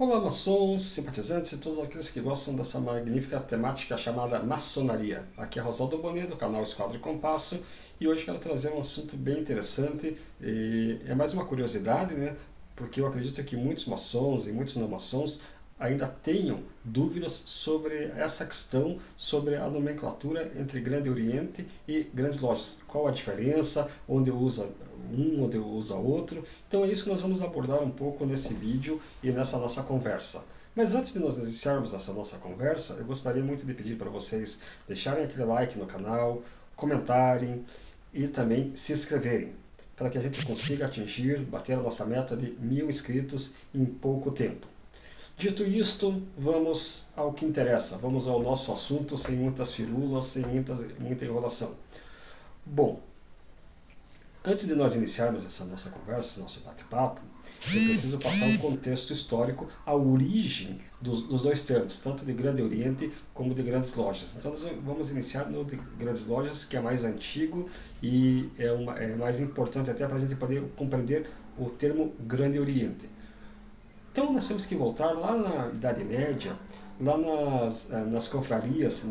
Olá, maçons, simpatizantes e todos aqueles que gostam dessa magnífica temática chamada maçonaria. Aqui é Rosaldo Bonet, do canal Esquadro e Compasso, e hoje quero trazer um assunto bem interessante. E é mais uma curiosidade, né? Porque eu acredito que muitos maçons e muitos não maçons ainda tenham dúvidas sobre essa questão, sobre a nomenclatura entre Grande Oriente e grandes lojas. Qual a diferença, onde usa um, onde usa outro. Então é isso que nós vamos abordar um pouco nesse vídeo e nessa nossa conversa. Mas antes de nós iniciarmos essa nossa conversa, eu gostaria muito de pedir para vocês deixarem aquele like no canal, comentarem e também se inscreverem, para que a gente consiga atingir, bater a nossa meta de 1000 inscritos em pouco tempo. Dito isto, vamos ao que interessa, vamos ao nosso assunto sem muitas firulas, sem muita enrolação. Bom, antes de nós iniciarmos essa nossa conversa, nosso bate-papo, eu preciso passar um contexto histórico, a origem dos dois termos, tanto de Grande Oriente como de grandes lojas. Então nós vamos iniciar no de grandes lojas, que é mais antigo e é mais importante até para a gente poder compreender o termo Grande Oriente. Então nós temos que voltar lá na Idade Média, lá nas confrarias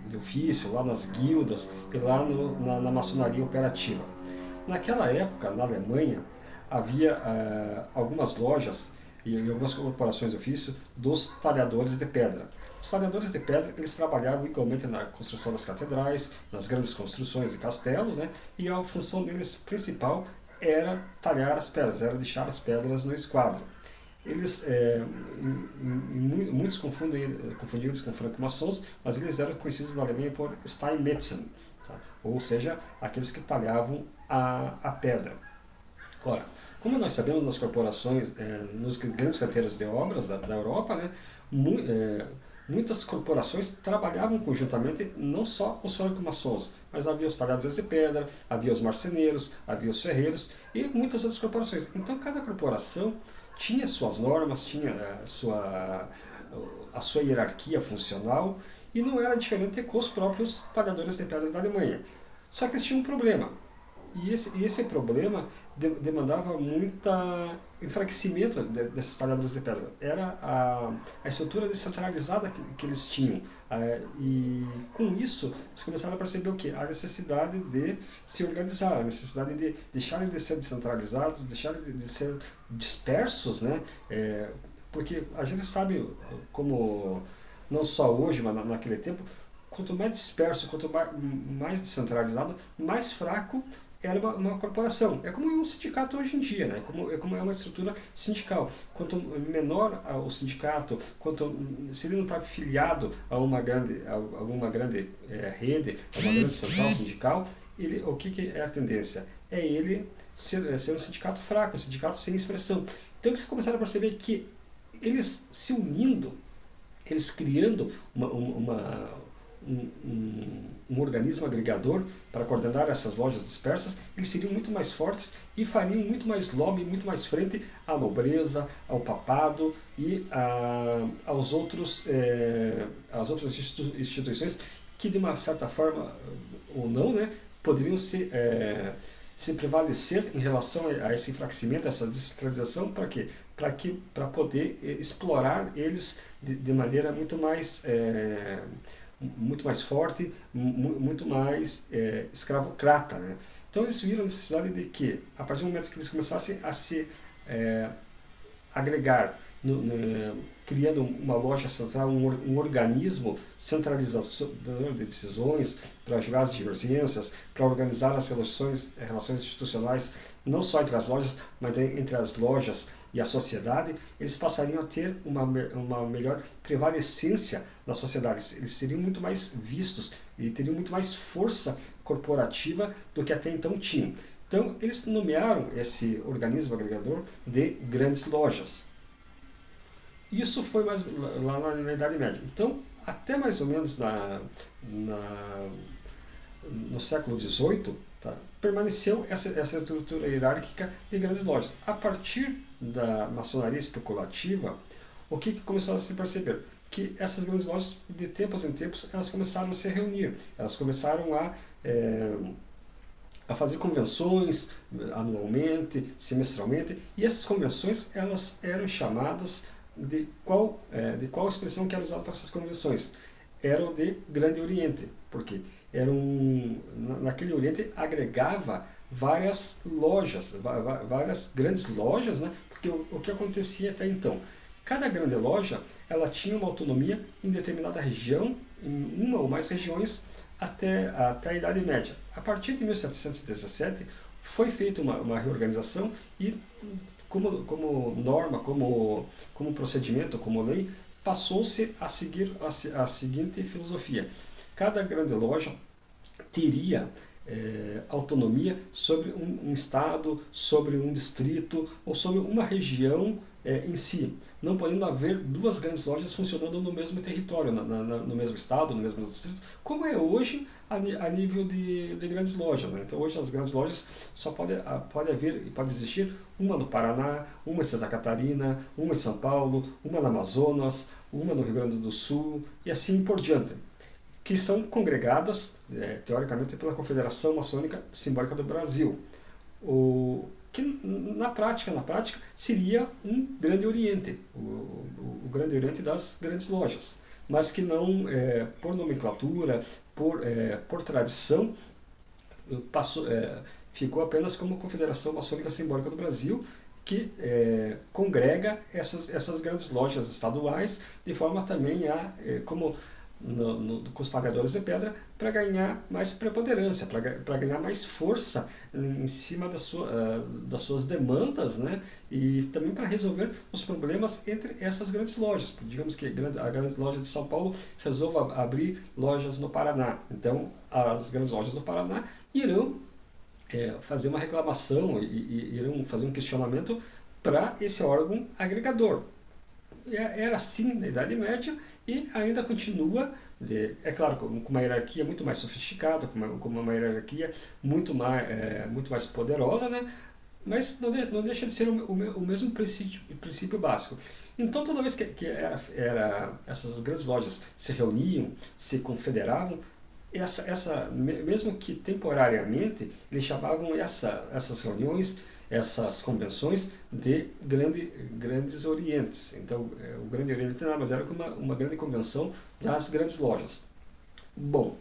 de ofício, lá nas guildas e lá na maçonaria operativa. Naquela época, na Alemanha, havia algumas lojas e algumas corporações de ofício dos talhadores de pedra. Os talhadores de pedra, eles trabalhavam igualmente na construção das catedrais, nas grandes construções de castelos, né? E a função deles principal era talhar as pedras, era deixar as pedras no esquadro. Eles, muitos confundiam eles com franco-maçons, mas eles eram conhecidos na Alemanha por Steinmetzen, tá? Ou seja, aqueles que talhavam a pedra. Ora, como nós sabemos nas corporações, nos grandes canteiros de obras da Europa, né, muitas corporações trabalhavam conjuntamente, não só os franco-maçons, mas havia os talhadores de pedra, havia os marceneiros, havia os ferreiros e muitas outras corporações. Então cada corporação tinha suas normas, tinha a sua hierarquia funcional e não era diferente com os próprios talhadores de pedra da Alemanha. Só que eles tinham um problema. E esse problema demandava muito enfraquecimento desses talhadores de pedra. Era a estrutura descentralizada que eles tinham. E com isso, eles começaram a perceber o quê? A necessidade de se organizar, a necessidade de deixarem de ser descentralizados, deixarem de ser dispersos, né? Porque a gente sabe como, não só hoje, mas naquele tempo, quanto mais disperso, quanto mais descentralizado, mais fraco era uma corporação. É como um sindicato hoje em dia, né? É como é uma estrutura sindical. Quanto menor o sindicato, se ele não está afiliado a alguma grande rede, a uma grande central sindical, o que é a tendência? É ele ser um sindicato fraco, um sindicato sem expressão. Então eles começaram a perceber que eles se unindo, eles criando um organismo agregador para coordenar essas lojas dispersas, eles seriam muito mais fortes e fariam muito mais lobby, muito mais frente à nobreza, ao papado e às outras instituições que, de uma certa forma ou não, né, poderiam se prevalecer em relação a esse enfraquecimento, a essa descentralização, para quê? Para poder explorar eles de maneira muito mais forte, muito mais escravocrata, né? Então eles viram a necessidade de que, a partir do momento que eles começassem a se agregar, criando uma loja central, um organismo centralizador de decisões, para julgar as divergências, para organizar as relações institucionais, não só entre as lojas, mas entre as lojas e a sociedade, eles passariam a ter uma melhor prevalecência na sociedade. Eles seriam muito mais vistos e teriam muito mais força corporativa do que até então tinham. Então, eles nomearam esse organismo agregador de grandes lojas. Isso foi mais lá na Idade Média. Então, até mais ou menos no século XVIII, tá, permaneceu essa estrutura hierárquica de grandes lojas. A partir da maçonaria especulativa, o que começou a se perceber? Que essas grandes lojas, de tempos em tempos, elas começaram a se reunir, elas começaram a fazer convenções anualmente, semestralmente, e essas convenções elas eram chamadas de qual expressão que era usada para essas convenções. Era o de Grande Oriente, porque naquele Oriente agregava várias lojas, várias grandes lojas, né? Porque o que acontecia até então? Cada grande loja ela tinha uma autonomia em determinada região, em uma ou mais regiões, até a Idade Média. A partir de 1717 foi feita uma reorganização e, como norma, como procedimento, como lei, passou-se a seguir a seguinte filosofia. Cada grande loja teria autonomia sobre um estado, sobre um distrito ou sobre uma região em si, não podendo haver duas grandes lojas funcionando no mesmo território, no mesmo estado, no mesmo distrito, como é hoje a nível de grandes lojas, né? Então hoje as grandes lojas só pode haver e pode existir uma no Paraná, uma em Santa Catarina, uma em São Paulo, uma no Amazonas, uma no Rio Grande do Sul e assim por diante, que são congregadas, teoricamente, pela Confederação Maçônica Simbólica do Brasil. Que na prática seria um Grande Oriente, o Grande Oriente das grandes lojas, mas que não, por nomenclatura, por tradição, ficou apenas como Confederação Maçônica Simbólica do Brasil, que congrega essas grandes lojas estaduais, de forma também como com os pagadores de pedra, para ganhar mais preponderância, para ganhar mais força em cima das suas demandas, né? E também para resolver os problemas entre essas grandes lojas. Digamos que a grande loja de São Paulo resolva abrir lojas no Paraná. Então, as grandes lojas do Paraná irão fazer uma reclamação e irão fazer um questionamento para esse órgão agregador. Era assim na Idade Média e ainda continua, claro, com uma hierarquia muito mais sofisticada, com uma hierarquia muito mais poderosa, né? Mas não deixa de ser o mesmo princípio básico. Então, toda vez que essas grandes lojas se reuniam, se confederavam, mesmo que temporariamente, eles chamavam essas reuniões, essas convenções de grandes orientes. Então, o Grande Oriente nada mais era que uma grande convenção das grandes lojas. Bom,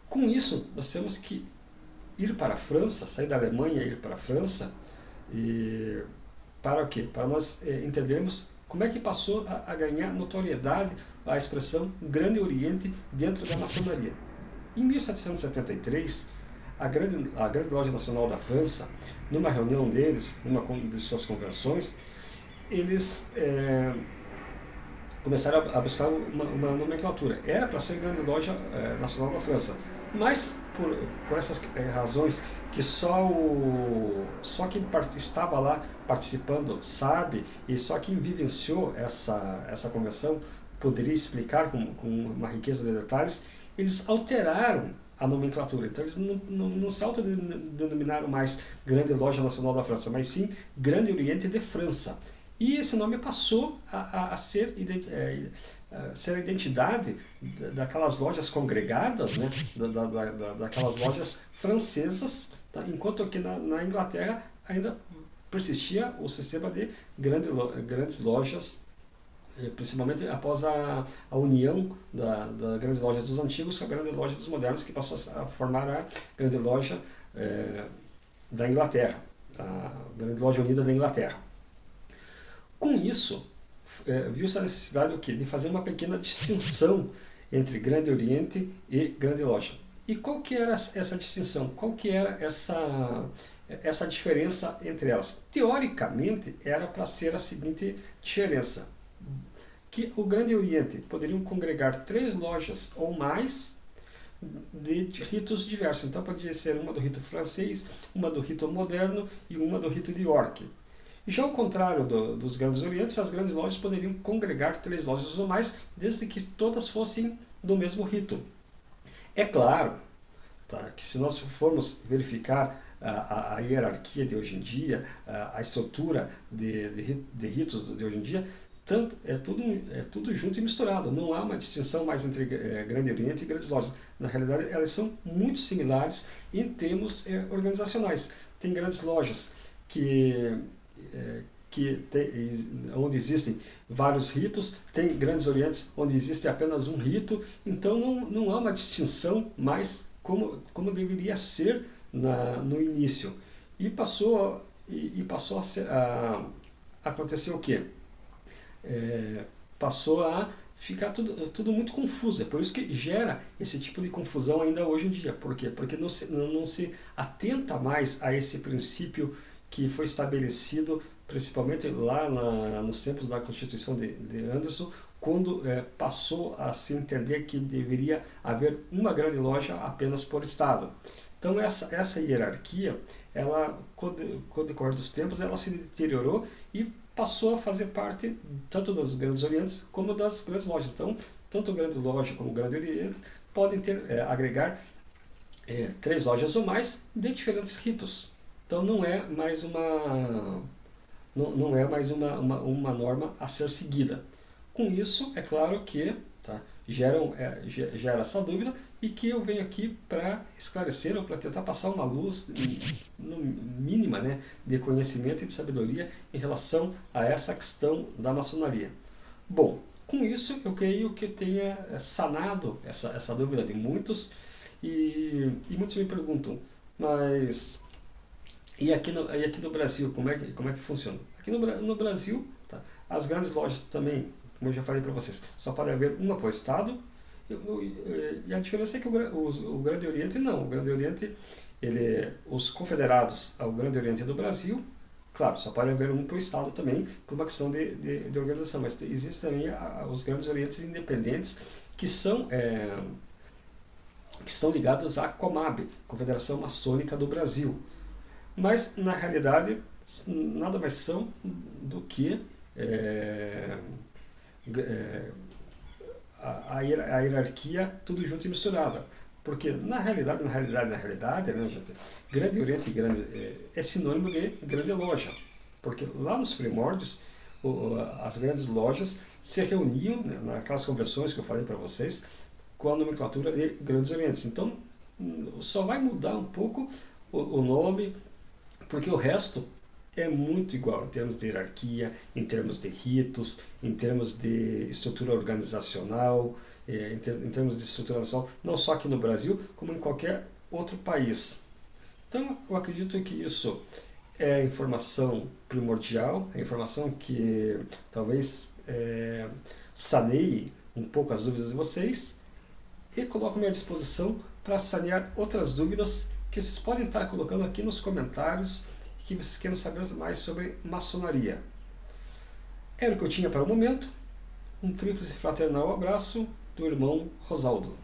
com isso, nós temos que ir para a França, sair da Alemanha e ir para a França, para o quê? Para nós entendermos como é que passou a ganhar notoriedade a expressão Grande Oriente dentro da maçonaria. Em 1773, a grande Loja Nacional da França, numa reunião deles, numa de suas convenções, eles começaram a buscar uma nomenclatura. Era para ser Grande Loja Nacional da França, mas por essas razões que só quem estava lá participando sabe, e só quem vivenciou essa convenção poderia explicar com uma riqueza de detalhes, eles alteraram a nomenclatura. Então eles não se autodenominaram mais Grande Loja Nacional da França, mas sim Grande Oriente de França. E esse nome passou a ser a identidade daquelas lojas congregadas, né? daquelas lojas francesas, tá? Enquanto aqui na Inglaterra ainda persistia o sistema de grandes lojas, principalmente após a união da Grande Loja dos Antigos com a Grande Loja dos Modernos, que passou a formar a Grande Loja da Inglaterra, a Grande Loja Unida da Inglaterra. Com isso, viu-se a necessidade de fazer uma pequena distinção entre Grande Oriente e Grande Loja. E qual que era essa distinção? Qual que era essa diferença entre elas? Teoricamente, era para ser a seguinte diferença: que o Grande Oriente poderiam congregar 3 lojas ou mais de ritos diversos. Então, podia ser uma do rito francês, uma do rito moderno e uma do rito de York. Já ao contrário dos Grandes Orientes, as grandes lojas poderiam congregar 3 lojas ou mais, desde que todas fossem do mesmo rito. É claro, tá, que se nós formos verificar a hierarquia de hoje em dia, a estrutura de ritos de hoje em dia, é tudo junto e misturado. Não há uma distinção mais entre Grande Oriente e grandes lojas. Na realidade, elas são muito similares em termos organizacionais. Tem grandes lojas que onde existem vários ritos, tem grandes orientes onde existe apenas um rito, então não há uma distinção mais como deveria ser no início. E passou a acontecer o quê? Passou a ficar tudo muito confuso. É por isso que gera esse tipo de confusão ainda hoje em dia. Por quê? Porque não se atenta mais a esse princípio que foi estabelecido principalmente lá nos tempos da Constituição de Anderson, quando passou a se entender que deveria haver uma grande loja apenas por estado. Então essa hierarquia, ela, com o decorrer dos tempos, ela se deteriorou e passou a fazer parte tanto dos grandes orientes como das grandes lojas. Então, tanto a grande loja como o grande oriente podem agregar 3 lojas ou mais de diferentes ritos. Então não é mais uma norma a ser seguida. Com isso, é claro que gera essa dúvida e que eu venho aqui para esclarecer ou para tentar passar uma luz mínima, né, de conhecimento e de sabedoria em relação a essa questão da maçonaria. Bom, com isso eu creio que tenha sanado essa dúvida de muitos e muitos me perguntam, mas e aqui no Brasil, como é que funciona? Aqui no Brasil, tá, as grandes lojas também, como eu já falei para vocês, só pode haver uma por estado, e a diferença é que o Grande Oriente não. O Grande Oriente, os confederados ao Grande Oriente do Brasil, claro, só pode haver um por estado também, por uma questão de organização, mas existem também os Grandes Orientes independentes, que são ligados à COMAB, Confederação Maçônica do Brasil. Mas, na realidade, nada mais são do que a hierarquia tudo junto e misturada. Porque, na realidade, né, gente, Grande Oriente é sinônimo de grande loja. Porque lá nos primórdios, as grandes lojas se reuniam, né, naquelas convenções que eu falei para vocês, com a nomenclatura de Grandes Orientes. Então, só vai mudar um pouco o nome, porque o resto é muito igual em termos de hierarquia, em termos de ritos, em termos de estrutura organizacional, em termos de estruturação, não só aqui no Brasil, como em qualquer outro país. Então, eu acredito que isso é informação primordial, é informação que talvez saneie um pouco as dúvidas de vocês e coloco-me à disposição para sanear outras dúvidas que vocês podem estar colocando aqui nos comentários que vocês queiram saber mais sobre maçonaria. Era o que eu tinha para o momento. Um tríplice fraternal abraço do irmão Rosaldo.